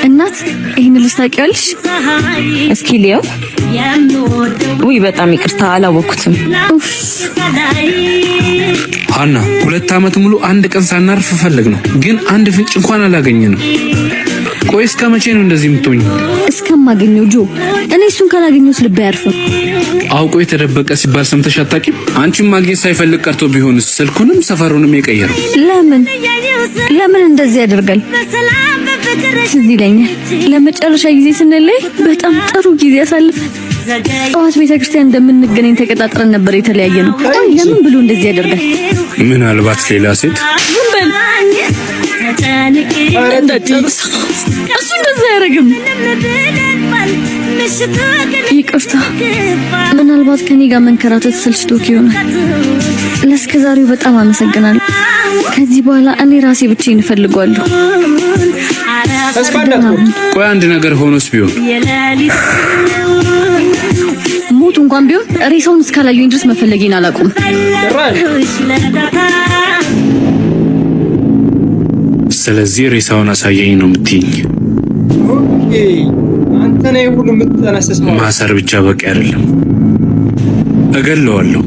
እናት ይሄን ልጅ ታውቂያለሽ? እስኪ ሊያው ውይ በጣም ይቅርታ አላወኩትም። ሃና 2 ዓመት ሙሉ አንድ ቀን ሳናርፍ ፈለግ ነው፣ ግን አንድ ፍንጭ እንኳን አላገኘንም። ቆይ እስከ መቼ ነው እንደዚህ የምትሆኝ? እስከማገኘው ጆ እኔ እሱን ካላገኘሁት ልብ አያርፍም። አውቆ የተደበቀ ሲባል ሰምተሽ አታውቂም? አንቺም ማግኘት ሳይፈልግ ቀርቶ ቢሆንስ ስልኩንም ሰፈሩንም የቀየረው ለምን እንደዚህ ያደርጋል? ትዝ ይለኛል ለመጨረሻ ጊዜ ስንለይ በጣም ጥሩ ጊዜ አሳልፈን ጠዋት ቤተክርስቲያን እንደምንገናኝ ተቀጣጥረን ነበር የተለያየ ነው። ለምን ብሎ እንደዚህ ያደርጋል? ምናልባት ሌላ ሴት እሱ እንደዛ አያደርግም። ይቅርታ፣ ምናልባት ከኔ ጋር መንከራተት ሰልችቶክ ይሆናል። ለእስከዛሬው በጣም አመሰግናለሁ። ከዚህ በኋላ እኔ ራሴ ብቻዬን እፈልጋለሁ። ቆይ አንድ ነገር ሆኖስ ቢሆን ሞት እንኳን ቢሆን ሬሳውን እስካላዩኝ ድረስ መፈለጌን አላውቅም። ስለዚህ ሬሳውን አሳየኝ ነው የምትይኝ? ኦኬ፣ አንተ ነህ ሁሉ የምትጠነስሰው። ማሰር ብቻ በቂ አይደለም፣ እገለዋለሁ።